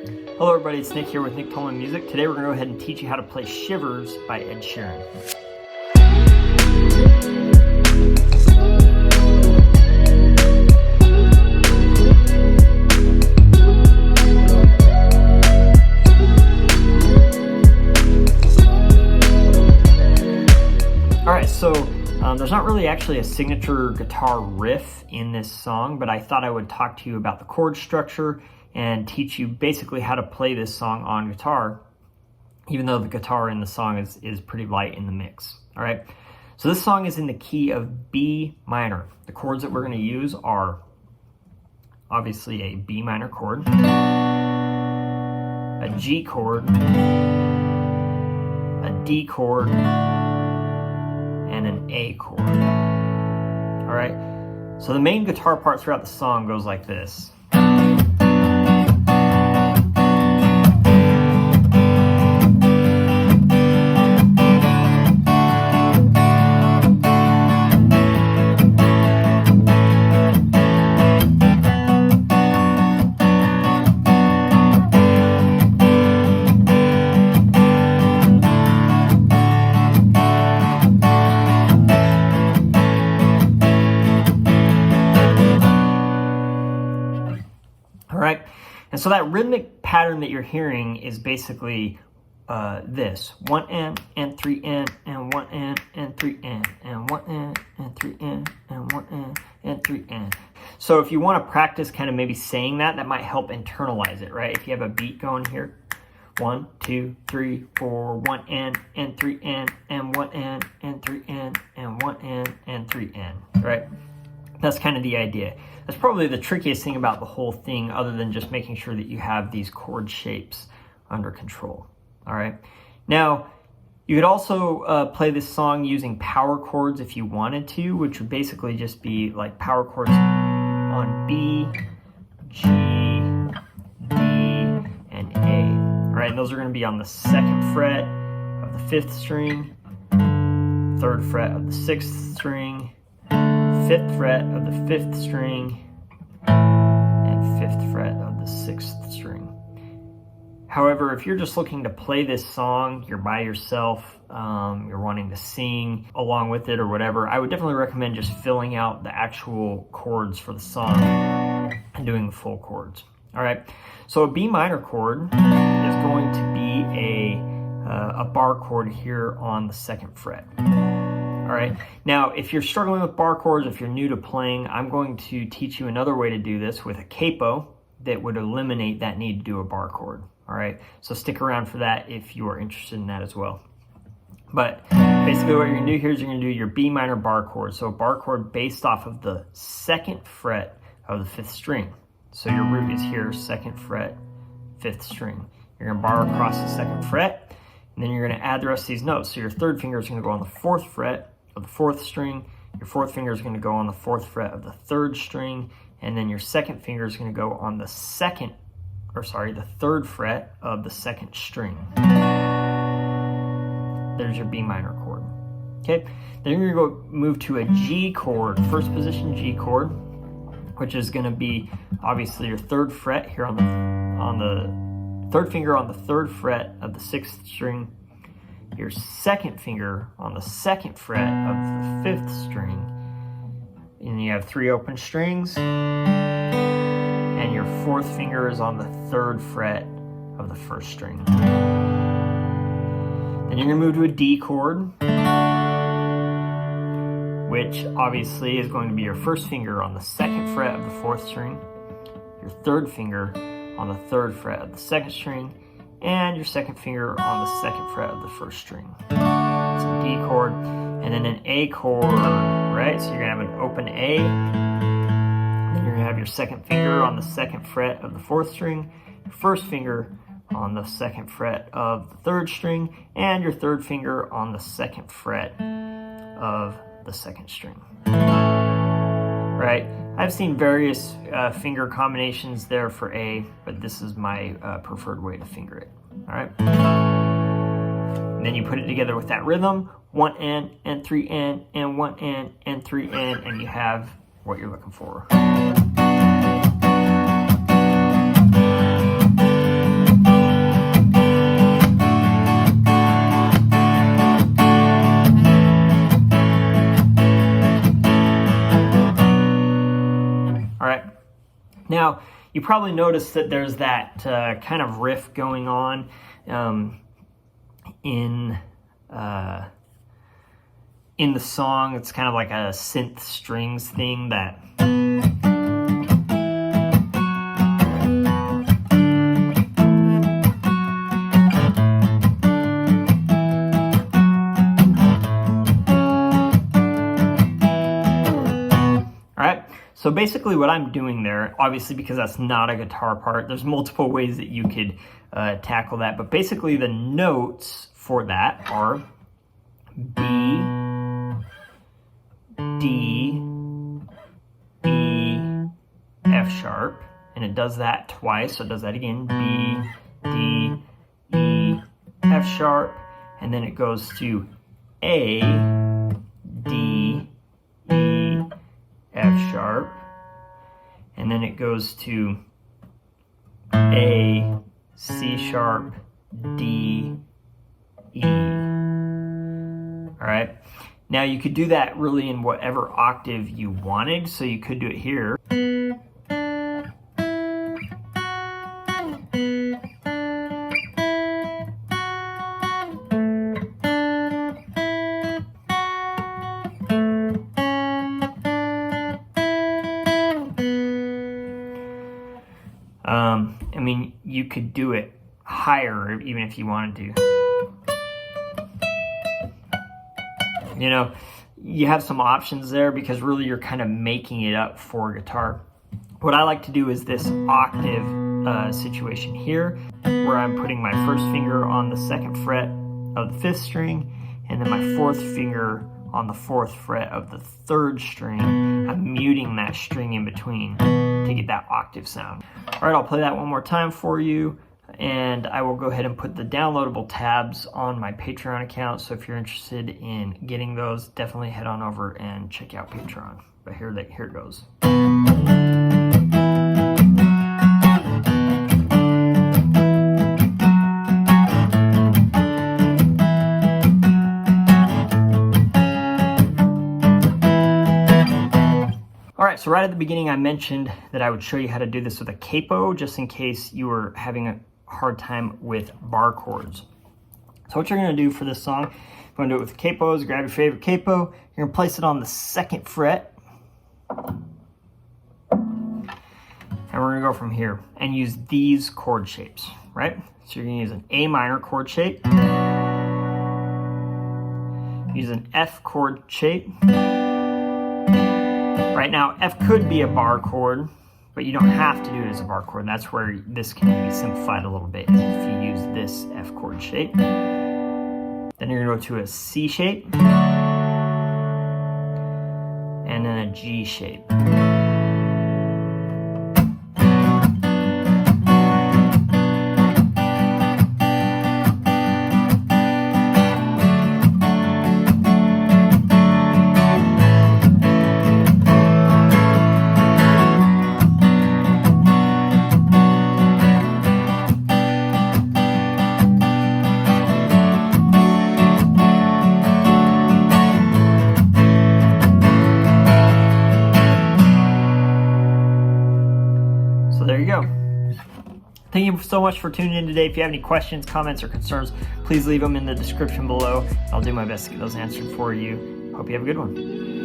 Hello everybody, it's Nick here with Nick Tolman Music. Today we're going to go ahead and teach you how to play Shivers by Ed Sheeran. Alright, so there's not really actually a signature guitar riff in this song, but I thought I would talk to you about the chord structure and teach you basically how to play this song on guitar, even though the guitar in the song is pretty light in the mix. All right, so this song is in the key of B minor. The chords that we're going to use are obviously a B minor chord, a G chord, a D chord, and an A chord. All right, so the main guitar part throughout the song goes like this. Right, and so that rhythmic pattern that you're hearing is basically this: 1 and 3 and 1 and 3 and 1 and 3 and 1 and 3 and. So if you want to practice kind of maybe saying that might help internalize it, right? If you have a beat going here, 1, 2, 3, 4, 1 and 3 and 1 and 3 and 1 and 3 and, right? That's kind of the idea. That's probably the trickiest thing about the whole thing, other than just making sure that you have these chord shapes under control. All right. Now, you could also play this song using power chords if you wanted to, which would basically just be like power chords on B, G, D, and A. All right, and those are going to be on the 2nd fret of the 5th string, 3rd fret of the 6th string, 5th fret of the 5th string, and 5th fret of the 6th string. However, if you're just looking to play this song, you're by yourself, you're wanting to sing along with it or whatever, I would definitely recommend just filling out the actual chords for the song and doing the full chords. All right, so a B minor chord is going to be a bar chord here on the 2nd fret. All right, now if you're struggling with bar chords, if you're new to playing, I'm going to teach you another way to do this with a capo that would eliminate that need to do a bar chord. All right, so stick around for that if you are interested in that as well. But basically what you're gonna do here is you're gonna do your B minor bar chord. So a bar chord based off of the 2nd fret of the 5th string. So your root is here, 2nd fret, 5th string. You're gonna bar across the 2nd fret, and then you're gonna add the rest of these notes. So your 3rd finger is gonna go on the 4th fret of the 4th string, your 4th finger is going to go on the 4th fret of the 3rd string, and then your 2nd finger is going to go on the 3rd fret of the 2nd string. There's your B minor chord. Okay, then you're going to go move to a G chord, first position G chord, which is going to be obviously your 3rd fret here on the 3rd finger on the 3rd fret of the 6th string, your 2nd finger on the 2nd fret of the 5th string, and you have 3 open strings, and your 4th finger is on the 3rd fret of the 1st string. Then you're going to move to a D chord, which obviously is going to be your 1st finger on the 2nd fret of the 4th string, your 3rd finger on the 3rd fret of the 2nd string, and your 2nd finger on the 2nd fret of the 1st string. It's a D chord, and then an A chord, right? So you're gonna have an open A, then you're gonna have your 2nd finger on the 2nd fret of the 4th string, your 1st finger on the 2nd fret of the 3rd string, and your 3rd finger on the 2nd fret of the 2nd string. Right? I've seen various finger combinations there for A, but this is my preferred way to finger it. All right. And then you put it together with that rhythm, 1 and 3 and 1 and 3 and you have what you're looking for. you probably noticed that there's that kind of riff going on in the song. It's kind of like a synth strings thing that So basically what I'm doing there, obviously because that's not a guitar part, there's multiple ways that you could tackle that, but basically the notes for that are B, D, E, F sharp, and it does that twice, so it does that again, B, D, E, F sharp, and then it goes to A, D, E, F sharp, and then it goes to A, C sharp, D, E. All right. Now you could do that really in whatever octave you wanted, so you could do it here. I mean, you could do it higher even if you wanted to. You know, you have some options there because really you're kind of making it up for guitar. What I like to do is this octave situation here, where I'm putting my first finger on the 2nd fret of the 5th string, and then my 4th finger on the 4th fret of the 3rd string. I'm muting that string in between to get that octave sound. All right, I'll play that one more time for you, and I will go ahead and put the downloadable tabs on my Patreon account, so if you're interested in getting those, definitely head on over and check out Patreon. But here it goes. Alright, so right at the beginning I mentioned that I would show you how to do this with a capo, just in case you were having a hard time with bar chords. So what you're going to do for this song, if you want to do it with capos, grab your favorite capo, you're going to place it on the 2nd fret, and we're going to go from here and use these chord shapes, right? So you're going to use an A minor chord shape, use an F chord shape. Right now, F could be a bar chord, but you don't have to do it as a bar chord. And that's where this can be simplified a little bit, if you use this F chord shape. Then you're going to go to a C shape, and then a G shape. So there you go. Thank you so much for tuning in today. If you have any questions, comments, or concerns, please leave them in the description below. I'll do my best to get those answered for you. Hope you have a good one.